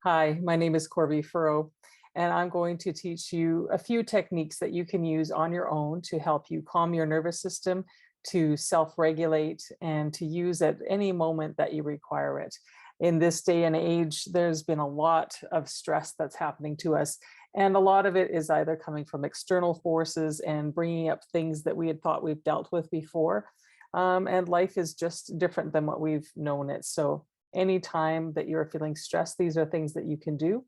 Hi, my name is Corby Furrow, and I'm going to teach you a few techniques that you can use on your own to help you calm your nervous system, to self-regulate, and to use at any moment that you require it. In this day and age, there's been a lot of stress that's happening to us, and a lot of it is either coming from external forces and bringing up things that we had thought we've dealt with before. And life is just different than what we've known it. So anytime that you're feeling stressed, these are things that you can do.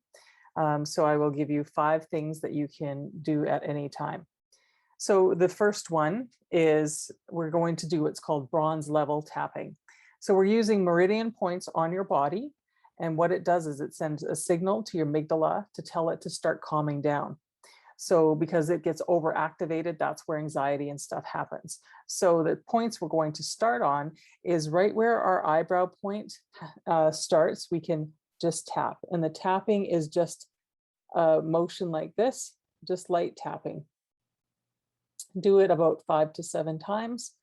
So I will give you 5 things that you can do at any time. So the first one is we're going to do what's called bronze level tapping. So we're using meridian points on your body. And what it does is it sends a signal to your amygdala to tell it to start calming down. So because it gets overactivated, that's where anxiety and stuff happens. So the points we're going to start on is right where our eyebrow point starts. We can just tap, and the tapping is just a motion like this, just light tapping. Do it about 5 to 7 times.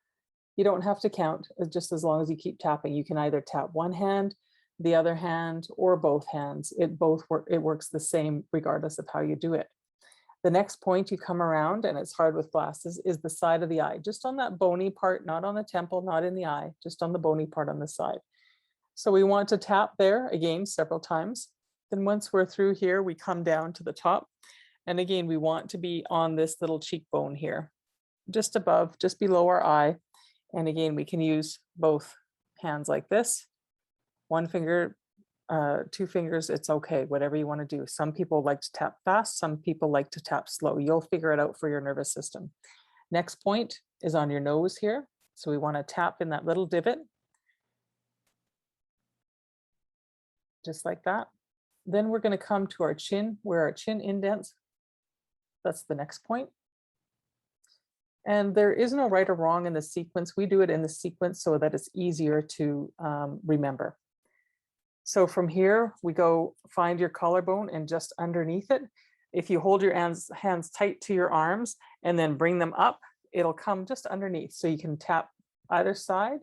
You don't have to count, just as long as you keep tapping. You can either tap one hand, the other hand, or both hands. It works the same regardless of how you do it. The next point you come around, and it's hard with glasses, is the side of the eye, just on that bony part, not on the temple, not in the eye, just on the bony part on the side. So we want to tap there again several times. Then once we're through here, we come down to the top. And again, we want to be on this little cheekbone here, just above, just below our eye. And again, we can use both hands like this, one finger, 2 fingers, it's okay, whatever you want to do. Some people like to tap fast, some people like to tap slow. You'll figure it out for your nervous system. Next point is on your nose here. So we want to tap in that little divot, just like that. Then we're going to come to our chin, where our chin indents. That's the next point. And there is no right or wrong in the sequence. We do it in the sequence so that it's easier to remember. So from here, we go find your collarbone and just underneath it. If you hold your hands tight to your arms and then bring them up, it'll come just underneath. So you can tap either side,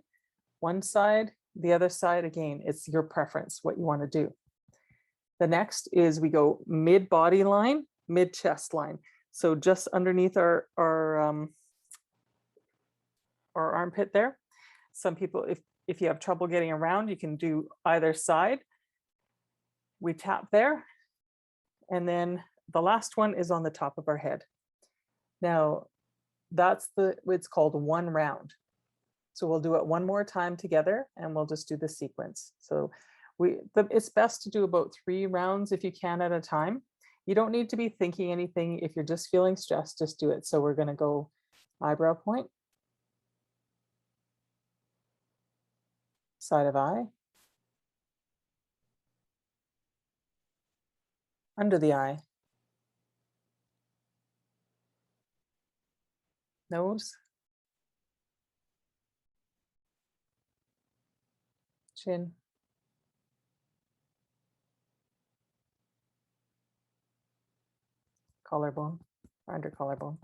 one side, the other side. Again, it's your preference, what you want to do. The next is we go mid body line, mid chest line. So just underneath our armpit there. Some people, if you have trouble getting around, you can do either side. We tap there. And then the last one is on the top of our head. Now, it's called one round. So we'll do it one more time together and we'll just do the sequence. So it's best to do about 3 rounds if you can at a time. You don't need to be thinking anything. If you're just feeling stressed, just do it. So we're going to go eyebrow point, side of eye, under the eye, nose, chin, collarbone, or under collarbone,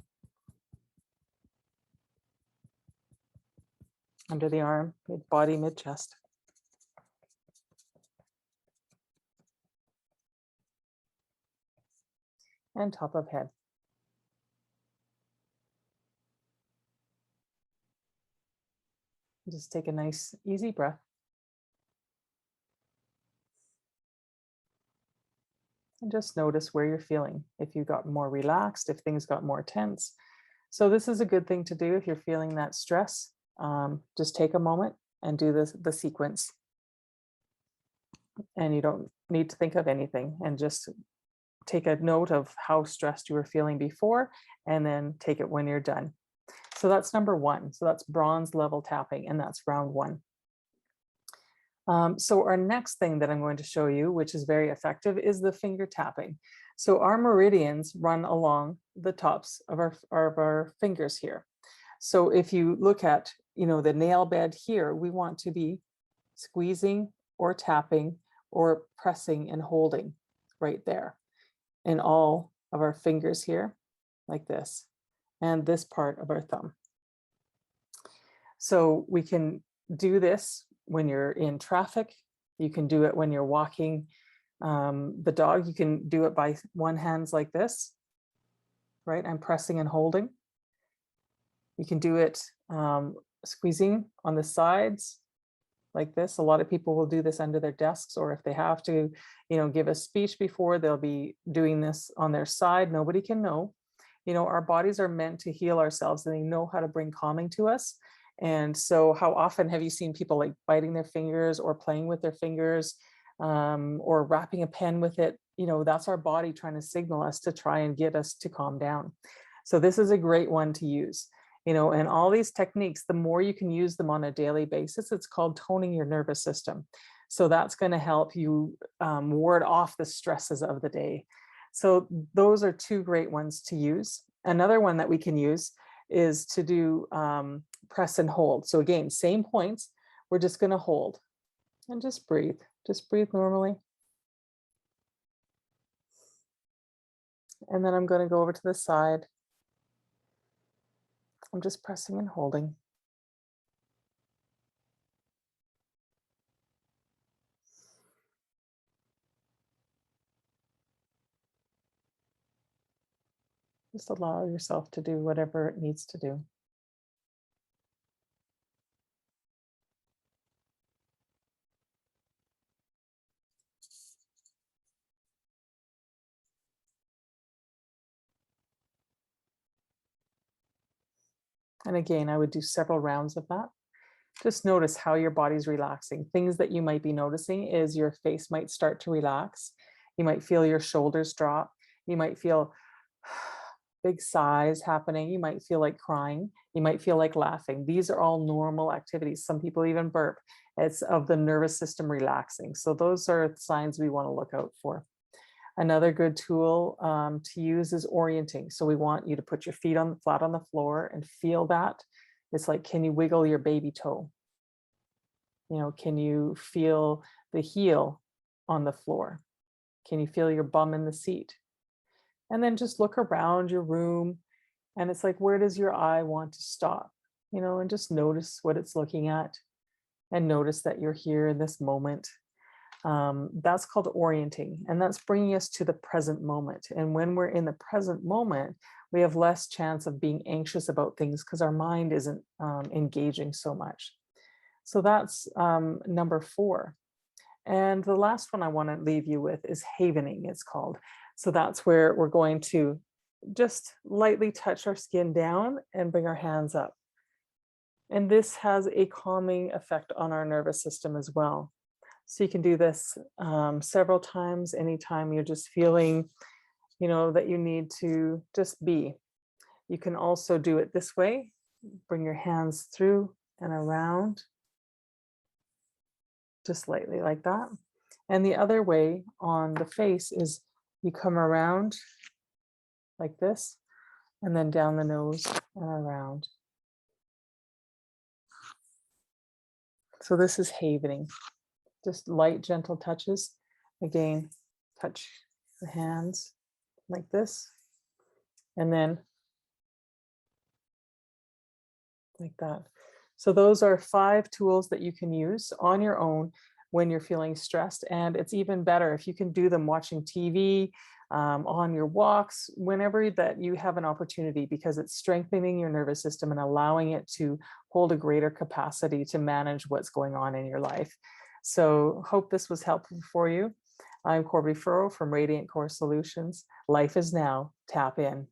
under the arm, mid body, mid chest. And top of head. Just take a nice, easy breath. And just notice where you're feeling. If you got more relaxed, if things got more tense. So this is a good thing to do if you're feeling that stress. Just take a moment and do the sequence. And you don't need to think of anything, and just take a note of how stressed you were feeling before, and then take it when you're done. So that's number 1. So that's bronze level tapping, and that's round 1. So our next thing that I'm going to show you, which is very effective, is the finger tapping. So our meridians run along the tops of our fingers here. So if you look at, the nail bed here, we want to be squeezing or tapping or pressing and holding right there in all of our fingers here, like this, and this part of our thumb. So we can do this when you're in traffic. You can do it when you're walking The dog, you can do it by one hand like this, right? I'm pressing and holding. You can do it squeezing on the sides like this. A lot of people will do this under their desks, or if they have to, give a speech before, they'll be doing this on their side. Nobody can know. Our bodies are meant to heal ourselves, and they know how to bring calming to us. And so how often have you seen people like biting their fingers or playing with their fingers, or wrapping a pen with it? That's our body trying to signal us to try and get us to calm down. So this is a great one to use. And all these techniques, the more you can use them on a daily basis, it's called toning your nervous system. So that's going to help you ward off the stresses of the day. So those are two great ones to use. Another one that we can use is to do press and hold. So again, same points. We're just going to hold and just breathe. Just breathe normally. And then I'm going to go over to the side. I'm just pressing and holding. Just allow yourself to do whatever it needs to do. And again, I would do several rounds of that. Just notice how your body's relaxing. Things that you might be noticing is your face might start to relax. You might feel your shoulders drop. You might feel big sighs happening. You might feel like crying. You might feel like laughing. These are all normal activities. Some people even burp. It's of the nervous system relaxing. So those are signs we want to look out for. Another good tool to use is orienting. So we want you to put your feet flat on the floor and feel that. It's like, can you wiggle your baby toe? Can you feel the heel on the floor? Can you feel your bum in the seat? And then just look around your room, and it's like, where does your eye want to stop? And just notice what it's looking at, and notice that you're here in this moment. That's called orienting, and that's bringing us to the present moment. And when we're in the present moment, we have less chance of being anxious about things because our mind isn't engaging so much. So that's number 4. And the last one I want to leave you with is havening, it's called. So that's where we're going to just lightly touch our skin down and bring our hands up. And this has a calming effect on our nervous system as well. So you can do this several times, anytime you're just feeling, that you need to just be. You can also do it this way. Bring your hands through and around, just lightly like that. And the other way on the face is you come around like this, and then down the nose and around. So this is havening. Just light, gentle touches. Again, touch the hands like this, and then like that. So those are 5 tools that you can use on your own when you're feeling stressed. And it's even better if you can do them watching TV, on your walks, whenever that you have an opportunity, because it's strengthening your nervous system and allowing it to hold a greater capacity to manage what's going on in your life. So hope this was helpful for you. I'm Corby Furrow from Radiant Core Solutions. Life is now. Tap in.